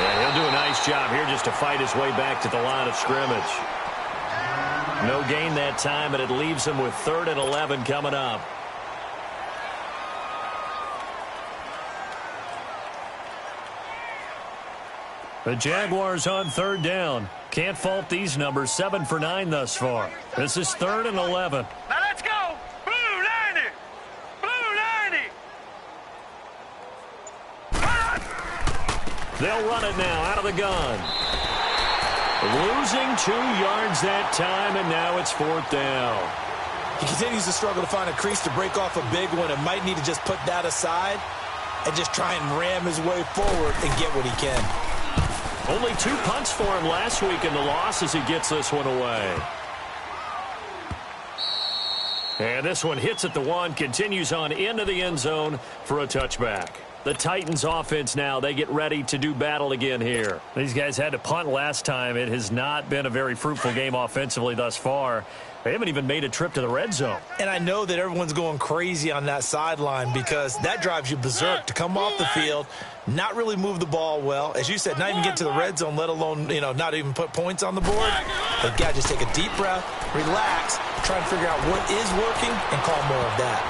And he'll do a nice job here just to fight his way back to the line of scrimmage. No gain that time, and it leaves him with 3rd and 11 coming up. The Jaguars on 3rd down. Can't fault these numbers. 7 for 9 thus far. This is 3rd and 11. Now let's go. Blue 90. Blue 90. They'll run it now out of the gun. Losing 2 yards that time, and now it's 4th down. He continues to struggle to find a crease to break off a big one and might need to just put that aside and just try and ram his way forward and get what he can. Only 2 punts for him last week in the loss as he gets this one away. And this one hits at the 1, continues on into the end zone for a touchback. The Titans offense now, they get ready to do battle again here. These guys had to punt last time. It has not been a very fruitful game offensively thus far. They haven't even made a trip to the red zone. And I know that everyone's going crazy on that sideline because that drives you berserk to come off the field, not really move the ball well. As you said, not even get to the red zone, let alone, not even put points on the board. They've got to just take a deep breath, relax, try and figure out what is working and call more of that.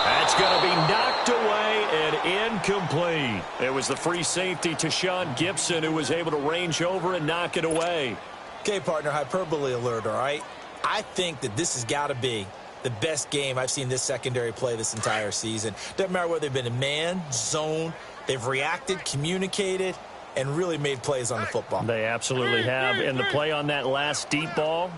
That's going to be knocked away and incomplete. It was the free safety to Sean Gibson who was able to range over and knock it away. Okay, partner, hyperbole alert, all right? I think that this has got to be the best game I've seen this secondary play this entire season. Doesn't matter whether they've been in man, zone, they've reacted, communicated, and really made plays on the football. They absolutely have. And the play on that last deep ball,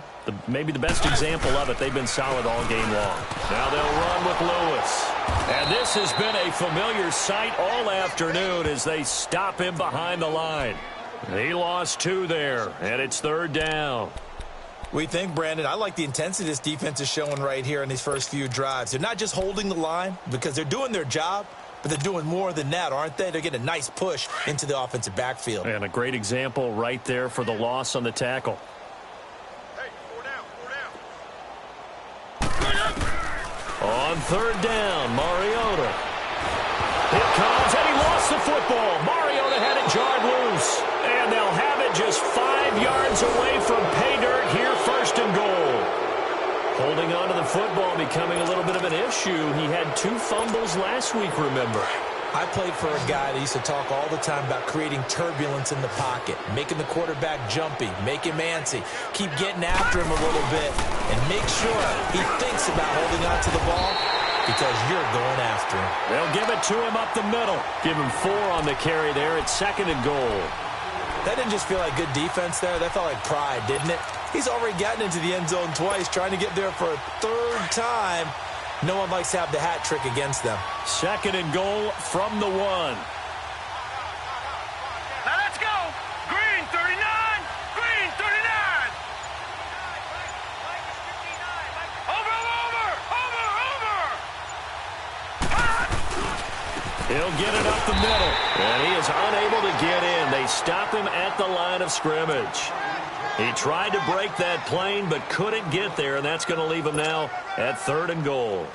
maybe the best example of it, they've been solid all game long. Now they'll run with Lewis. And this has been a familiar sight all afternoon as they stop him behind the line. He lost 2 there, and it's 3rd down. We think, Brandon, I like the intensity this defense is showing right here in these first few drives. They're not just holding the line because they're doing their job, but they're doing more than that, aren't they? They're getting a nice push into the offensive backfield. And a great example right there for the loss on the tackle. On 3rd down, Mariota. Here comes, and he lost the football. Mariota had it jarred loose. And they'll have it just 5 yards away from pay dirt here, 1st and goal. Holding on to the football becoming a little bit of an issue. He had 2 fumbles last week, remember. I played for a guy that used to talk all the time about creating turbulence in the pocket, making the quarterback jumpy, make him antsy, keep getting after him a little bit, and make sure he thinks about holding on to the ball because you're going after him. They'll give it to him up the middle. Give him 4 on the carry there. It's 2nd and goal. That didn't just feel like good defense there. That felt like pride, didn't it? He's already gotten into the end zone twice, trying to get there for a 3rd time. No one likes to have the hat trick against them. 2nd and goal from the 1. Now let's go. Green 39. Green 39. Over. He'll get it up the middle. And he is unable to get in. They stop him at the line of scrimmage. He tried to break that plane but couldn't get there, and that's going to leave him now at 3rd and goal.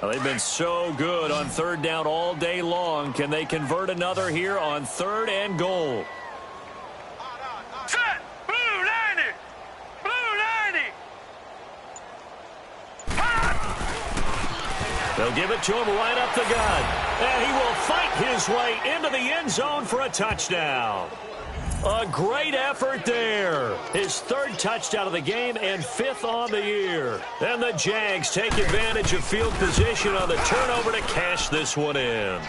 Well, they've been so good on 3rd down all day long. Can they convert another here on 3rd and goal? Set. Blue 90. Blue 90. They'll give it to him right up the gut. And he will fight his way into the end zone for a touchdown. A great effort there. His 3rd touchdown of the game and 5th on the year. And the Jags take advantage of field position on the turnover to cash this one in.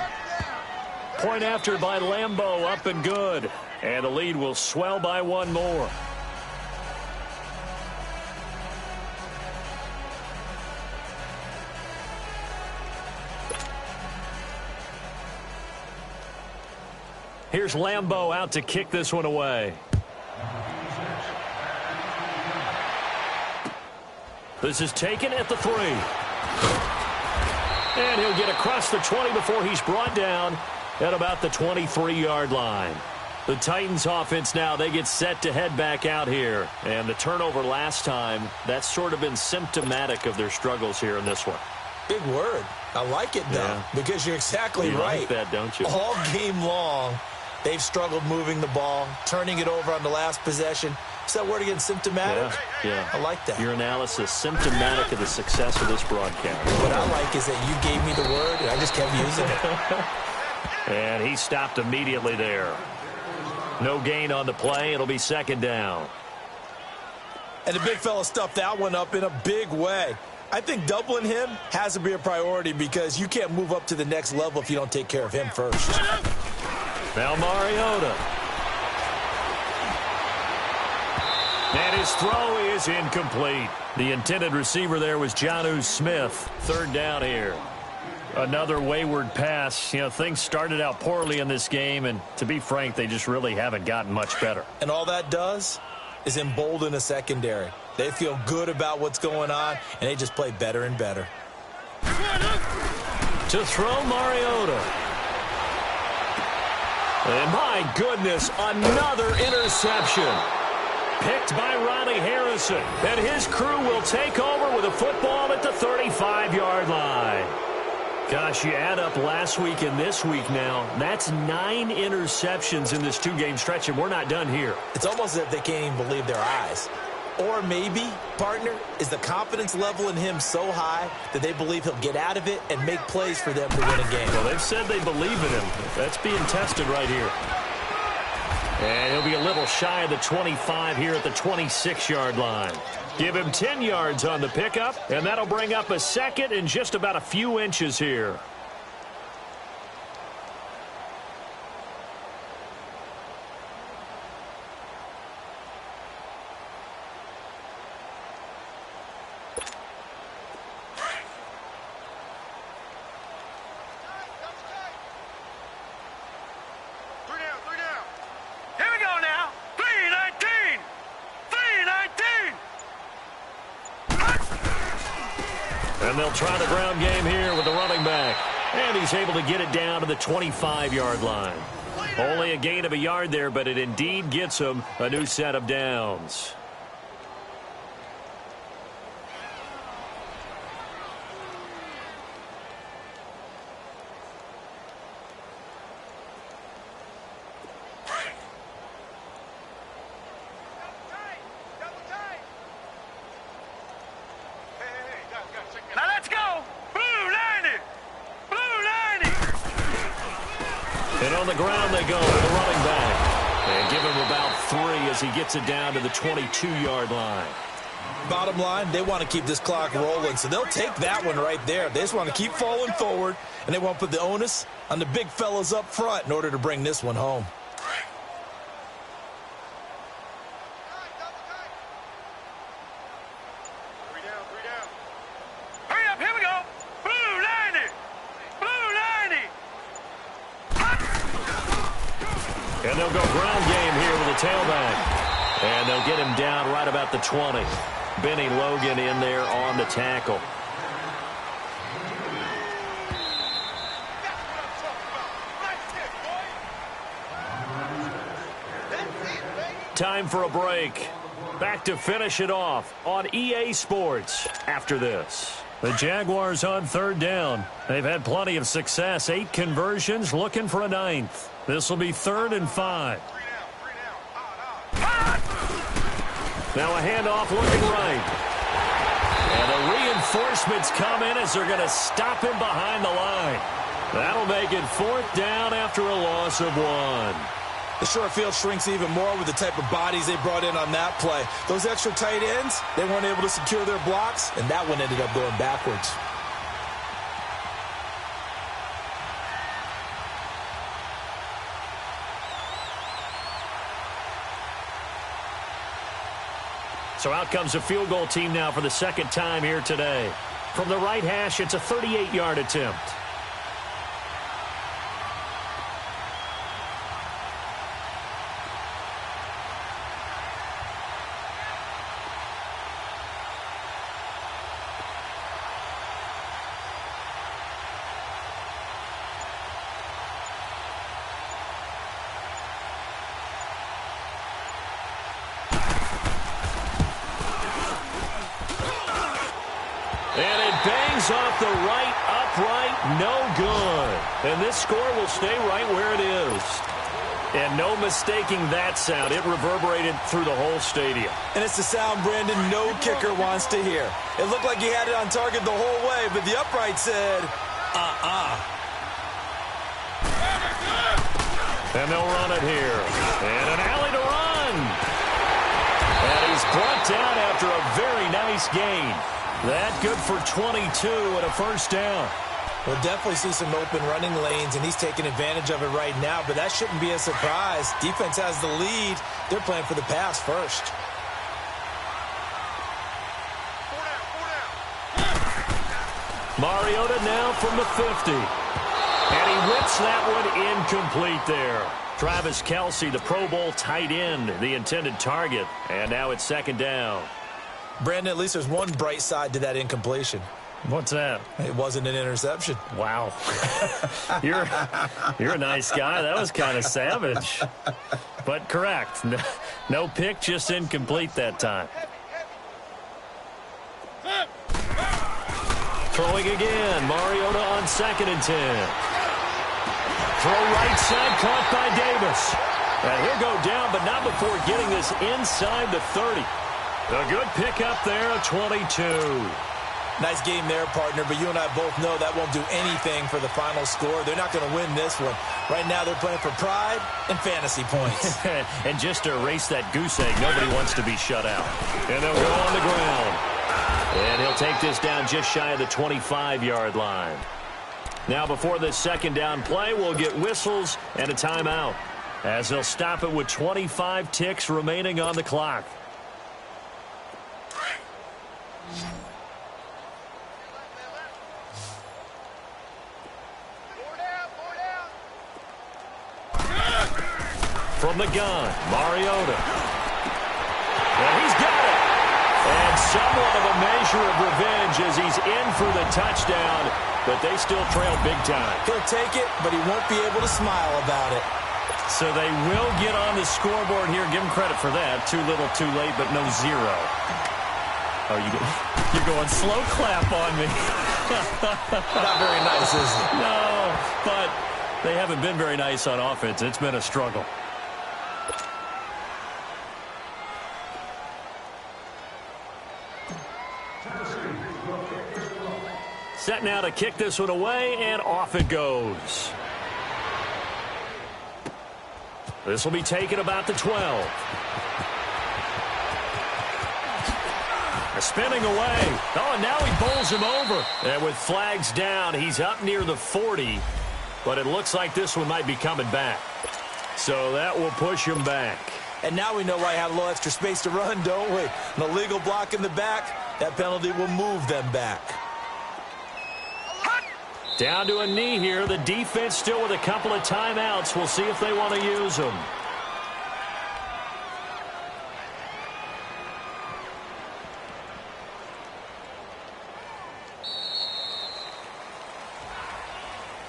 Point after by Lambeau, up and good. And the lead will swell by 1 more. Here's Lambeau out to kick this one away. This is taken at the 3. And he'll get across the 20 before he's brought down at about the 23-yard line. The Titans offense now, they get set to head back out here. And the turnover last time, that's sort of been symptomatic of their struggles here in this one. Big word. I like it, though, because you're exactly right. You like that, don't you? All game long, they've struggled moving the ball, turning it over on the last possession. Is that word again, symptomatic? Yeah. I like that. Your analysis, symptomatic of the success of this broadcast. What I like is that you gave me the word, and I just kept using it. And he stopped immediately there. No gain on the play. It'll be 2nd down. And the big fella stuffed that one up in a big way. I think doubling him has to be a priority because you can't move up to the next level if you don't take care of him first. Now Mariota. And his throw is incomplete. The intended receiver there was Jonnu Smith. 3rd down here. Another wayward pass. You know, things started out poorly in this game, and to be frank, they just really haven't gotten much better. And all that does is embolden a secondary. They feel good about what's going on, and they just play better and better. To throw, Mariota. And my goodness, another interception. Picked by Ronnie Harrison. And his crew will take over with a football at the 35-yard line. Gosh, you add up last week and this week now. That's 9 interceptions in this 2-game stretch, and we're not done here. It's almost as if they can't even believe their eyes. Or maybe, partner, is the confidence level in him so high that they believe he'll get out of it and make plays for them to win a game. Well, they've said they believe in him. That's being tested right here. And he'll be a little shy of the 25 here at the 26-yard line. Give him 10 yards on the pickup, and that'll bring up a second in just about a few inches here. And they'll try the ground game here with the running back. And he's able to get it down to the 25-yard line. Only a gain of a yard there, but it indeed gets him a new set of downs. And on the ground they go with the running back. And give him about 3 as he gets it down to the 22-yard line. Bottom line, they want to keep this clock rolling, so they'll take that one right there. They just want to keep falling forward, and they want to put the onus on the big fellas up front in order to bring this one home. And they'll go ground game here with a tailback. And they'll get him down right about the 20. Benny Logan in there on the tackle. Time for a break. Back to finish it off on EA Sports after this. The Jaguars on 3rd down. They've had plenty of success. 8 conversions, looking for a 9th. This will be 3rd and 5. Now a handoff looking right. And the reinforcements come in as they're going to stop him behind the line. That'll make it 4th down after a loss of 1. The short field shrinks even more with the type of bodies they brought in on that play. Those extra tight ends, they weren't able to secure their blocks, and that one ended up going backwards. So out comes a field goal team now for the 2nd time here today. From the right hash, it's a 38-yard attempt. And it bangs off the right upright, no good. And this score will stay right where it is. And no mistaking that sound. It reverberated through the whole stadium. And it's the sound, Brandon, no kicker wants to hear. It looked like he had it on target the whole way, but the upright said, And they'll run it here. And an alley to run. And he's brought down after a very nice gain. That good for 22 and a 1st down. We'll definitely see some open running lanes, and he's taking advantage of it right now, but that shouldn't be a surprise. Defense has the lead. They're playing for the pass first. Mariota now from the 50. And he whips that one incomplete there. Travis Kelce, the Pro Bowl tight end, the intended target. And now it's second down. Brandon, at least there's one bright side to that incompletion. What's that? It wasn't an interception. Wow. You're a nice guy. That was kind of savage. But correct. No pick, just incomplete that time. Throwing again. Mariota on 2nd and 10. Throw right side, caught by Davis. And he'll go down, but not before getting this inside the 30. A good pickup there, 22. Nice game there, partner, but you and I both know that won't do anything for the final score. They're not going to win this one. Right now they're playing for pride and fantasy points. And just to erase that goose egg, nobody wants to be shut out. And they'll go on the ground. And he'll take this down just shy of the 25-yard line. Now before this second down play, we'll get whistles and a timeout, as they'll stop it with 25 ticks remaining on the clock. From the gun, Mariota. And he's got it. And somewhat of a measure of revenge as he's in for the touchdown, but they still trail big time. He'll take it, but he won't be able to smile about it. So they will get on the scoreboard here. Give him credit for that. Too little, too late, but no zero. Oh, you're going slow clap on me. Not very nice, is it? No, but they haven't been very nice on offense. It's been a struggle. Set now to kick this one away, and off it goes. This will be taken about the 12. Spinning away. Oh, and now he bowls him over. And with flags down, he's up near the 40. But it looks like this one might be coming back. So that will push him back. And now we know why he had a little extra space to run, don't we? An illegal block in the back, that penalty will move them back. Down to a knee here. The defense still with a couple of timeouts. We'll see if they want to use them.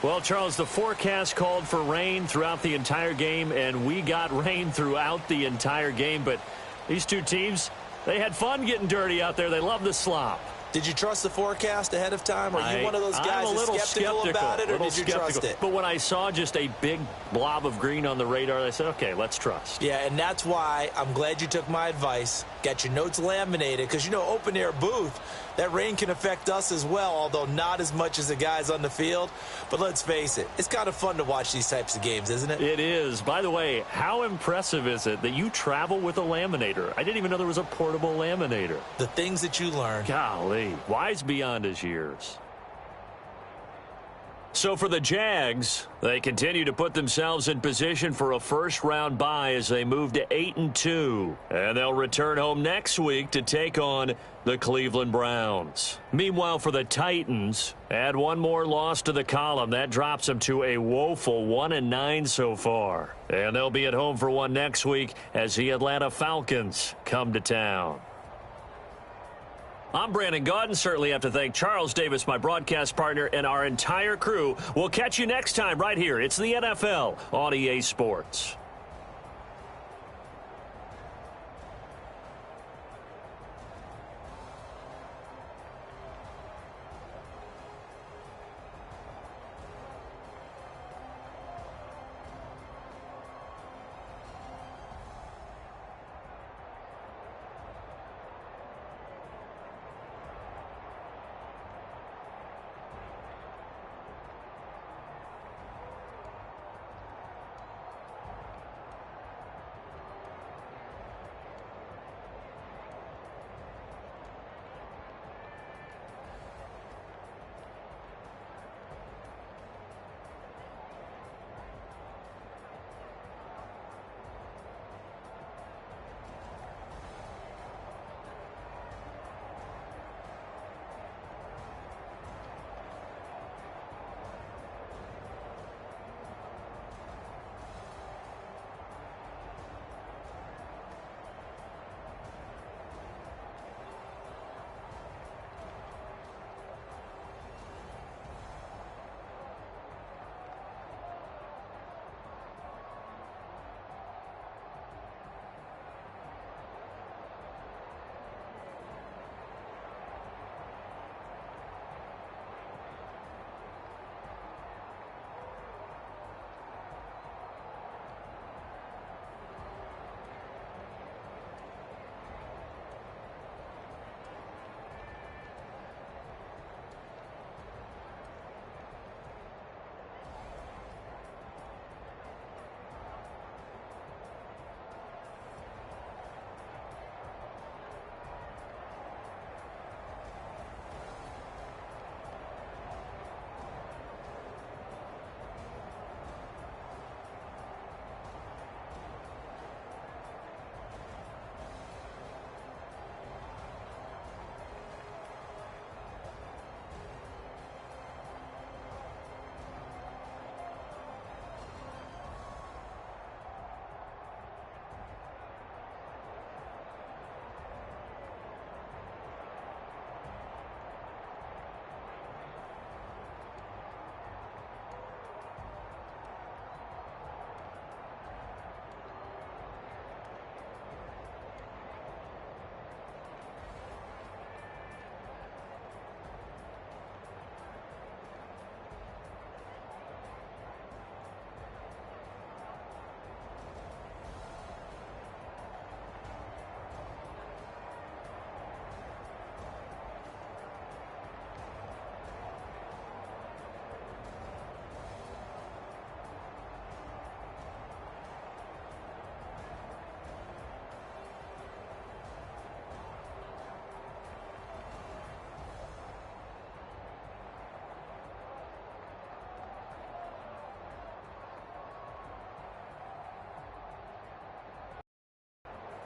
Well, Charles, the forecast called for rain throughout the entire game, and we got rain throughout the entire game. But these two teams, they had fun getting dirty out there. They love the slop. Did you trust the forecast ahead of time? Are you one of those guys that's skeptical about it, or did you trust it? But when I saw just a big blob of green on the radar, I said, okay, let's trust. Yeah, and that's why I'm glad you took my advice. Got your notes laminated, because, you know, open-air booth, that rain can affect us as well, although not as much as the guys on the field. But let's face it, it's kind of fun to watch these types of games, isn't it? It is. By the way, how impressive is it that you travel with a laminator? I didn't even know there was a portable laminator. The things that you learn. Golly, wise beyond his years. So for the Jags, they continue to put themselves in position for a first-round bye as they move to 8-2. And they'll return home next week to take on the Cleveland Browns. Meanwhile, for the Titans, add one more loss to the column. That drops them to a woeful 1-9 so far. And they'll be at home for one next week as the Atlanta Falcons come to town. I'm Brandon Gaudin. Certainly have to thank Charles Davis, my broadcast partner, and our entire crew. We'll catch you next time right here. It's the NFL on EA Sports.